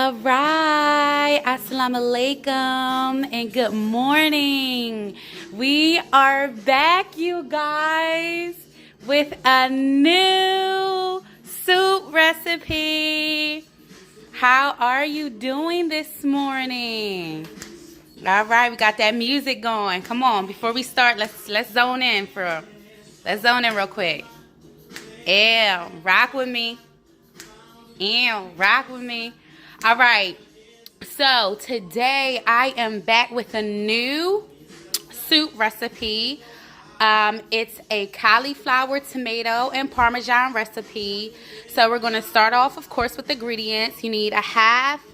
All right, assalamu alaikum and good morning. We are back, you guys, with a new soup recipe. How are you doing this morning? All right, we got that music going. Come on, before we start, let's zone in real quick. Yeah, rock with me. All right, so today I am back with a new soup recipe. It's a cauliflower, tomato, and Parmesan recipe. So we're going to start off, of course, with the ingredients. You need a half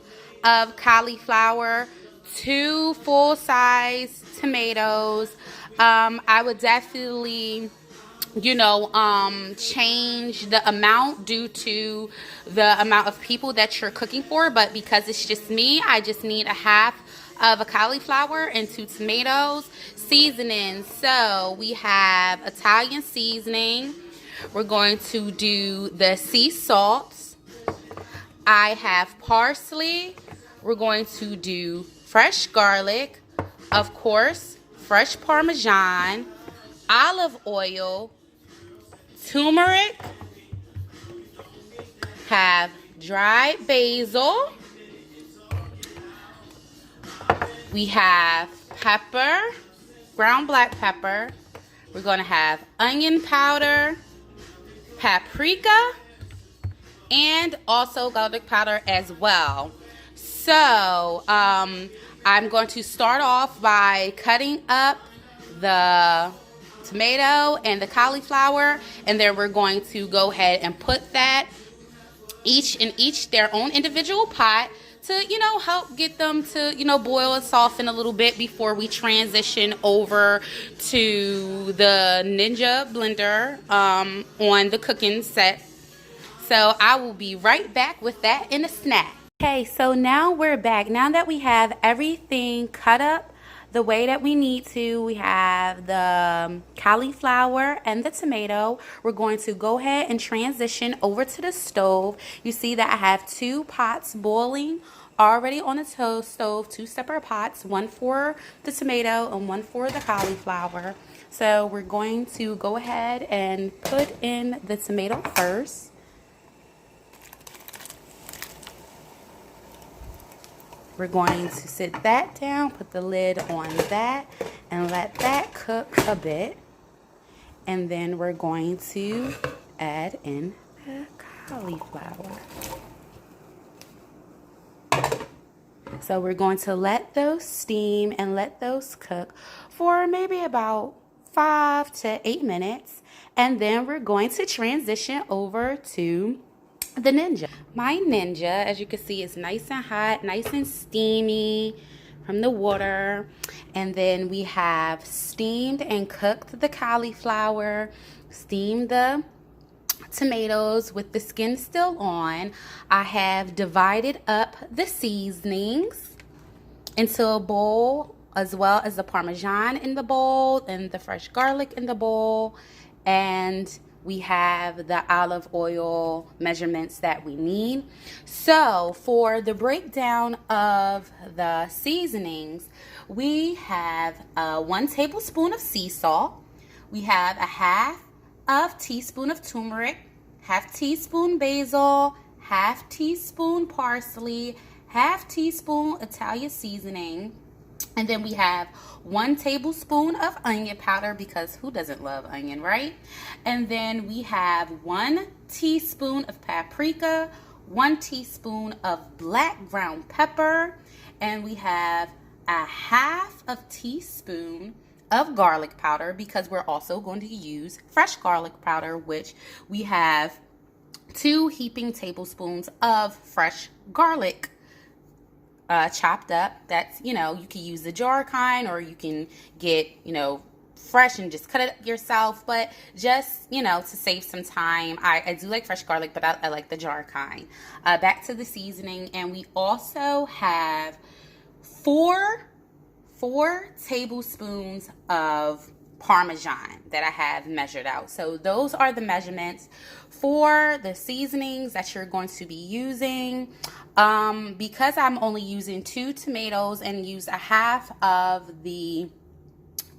of cauliflower, 2 full-size tomatoes. I would definitely change the amount due to the amount of people that you're cooking for, but because it's just me, I just need a half of a cauliflower and 2 tomatoes. Seasoning, so we have Italian seasoning. We're going to do the sea salt. I have parsley. We're going to do fresh garlic, of course, fresh Parmesan, olive oil, turmeric, have dried basil, we have pepper, ground black pepper, we're going to have onion powder, paprika, and also garlic powder as well. So I'm going to start off by cutting up the tomato and the cauliflower, and then we're going to go ahead and put that each their own individual pot to help get them to boil and soften a little bit before we transition over to the Ninja blender on the cooking set. So I will be right back with that in a snack. Okay, so now we're back. Now that we have everything cut up the way that we need to, we have the cauliflower and the tomato. We're going to go ahead and transition over to the stove. You see that I have 2 pots boiling already on the stove, 2 separate pots, one for the tomato and one for the cauliflower. So we're going to go ahead and put in the tomato first. We're going to sit that down, put the lid on that, and let that cook a bit. And then we're going to add in the cauliflower. So we're going to let those steam and let those cook for maybe about 5 to 8 minutes. And then we're going to transition over to the Ninja. My Ninja, as you can see, is nice and hot, nice and steamy from the water. And then we have steamed and cooked the cauliflower, steamed the tomatoes with the skin still on. I have divided up the seasonings into a bowl, as well as the Parmesan in the bowl and the fresh garlic in the bowl. And we have the olive oil measurements that we need. So for the breakdown of the seasonings, we have 1 tablespoon of sea salt. We have a half of teaspoon of turmeric, half teaspoon basil, half teaspoon parsley, half teaspoon Italian seasoning. And then we have 1 tablespoon of onion powder, because who doesn't love onion, right? And then we have 1 teaspoon of paprika, 1 teaspoon of black ground pepper, and we have a half of teaspoon of garlic powder, because we're also going to use fresh garlic powder, which we have 2 heaping tablespoons of fresh garlic chopped up. That's, you can use the jar kind, or you can get, fresh and just cut it yourself. But just, to save some time, I do like fresh garlic, but I like the jar kind. Back to the seasoning. And we also have 4 tablespoons of Parmesan that I have measured out. So those are the measurements for the seasonings that you're going to be using. Because I'm only using 2 tomatoes and use a half of the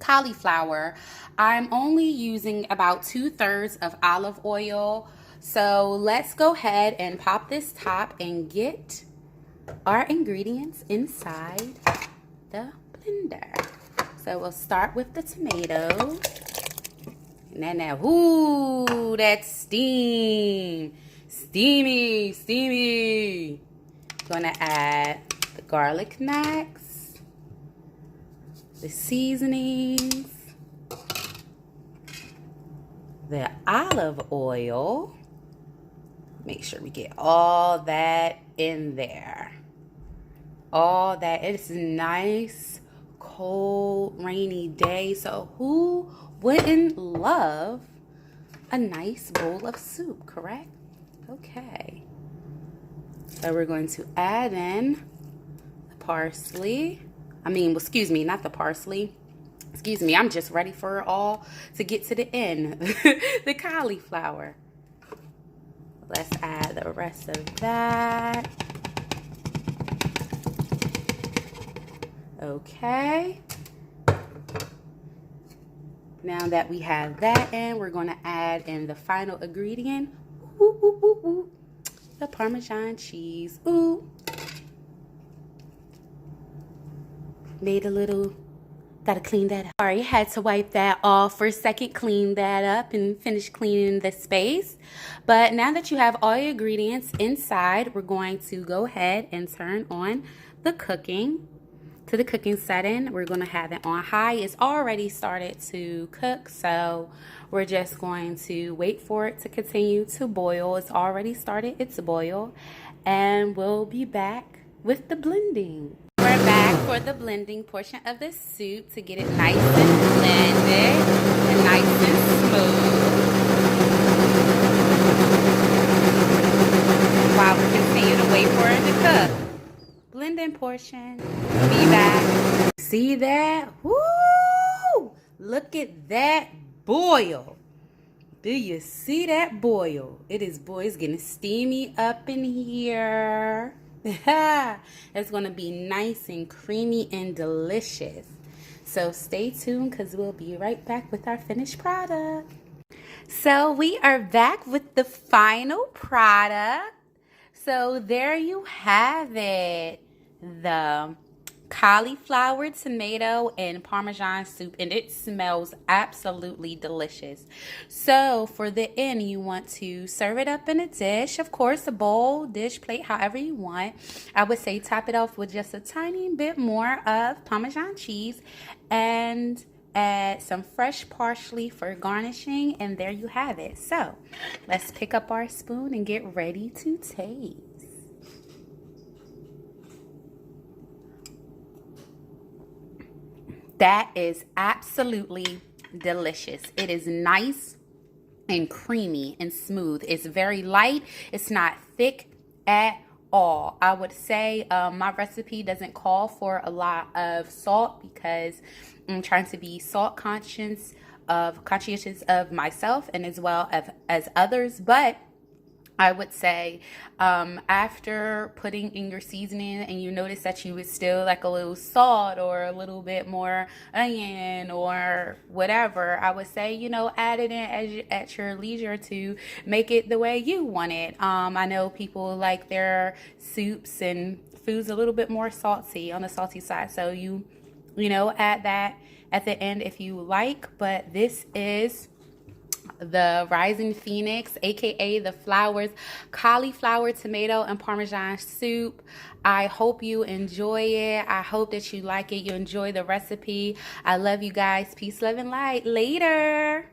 cauliflower, I'm only using about 2/3 of olive oil. So let's go ahead and pop this top and get our ingredients inside the blender. So we'll start with the tomatoes. Now, ooh, that steam. Steamy, steamy. Gonna add the garlic next, the seasonings, the olive oil. Make sure we get all that in there. All that. It's nice, cold, rainy day. So who wouldn't love a nice bowl of soup, correct? Okay. So we're going to add in the parsley. Excuse me, not the parsley. Excuse me, I'm just ready for it all to get to the end. The cauliflower. Let's add the rest of that. Okay. Now that we have that in, we're going to add in the final ingredient. Ooh, ooh, ooh, ooh. The Parmesan cheese. Ooh. Made a little, gotta clean that up. Sorry, had to wipe that off for a second, clean that up and finish cleaning the space. But now that you have all your ingredients inside, we're going to go ahead and turn on the cooking. To the cooking setting, we're going to have it on high. It's already started to cook, so we're just going to wait for it to continue to boil. It's already started its boil, and we'll be back with the blending. We're back for the blending portion of the soup to get it nice and blended and nice and smooth. While we continue to wait for it to cook. Blending portion. Be back. See that? Woo! Look at that boil. Do you see that boil? It's getting steamy up in here. It's going to be nice and creamy and delicious. So stay tuned because we'll be right back with our finished product. So we are back with the final product. So there you have it. The cauliflower, tomato, and Parmesan soup, and it smells absolutely delicious. So for the end, you want to serve it up in a dish, of course, a bowl, dish, plate, however you want. I would say top it off with just a tiny bit more of Parmesan cheese and add some fresh parsley for garnishing, and there you have it. So let's pick up our spoon and get ready to taste. That is absolutely delicious. It is nice and creamy and smooth. It's very light. It's not thick at all. I would say my recipe doesn't call for a lot of salt because I'm trying to be salt conscious of myself and as well as others. But I would say after putting in your seasoning and you notice that you would still like a little salt or a little bit more onion or whatever, I would say, add it in at your leisure to make it the way you want it. I know people like their soups and foods a little bit more salty, on the salty side. So you add that at the end if you like. But this is the Rising Phoenix, aka the Flowers cauliflower, tomato, and Parmesan soup. I hope you enjoy it. I hope that you like it. You enjoy the recipe. I love you guys. Peace, love, and light. Later.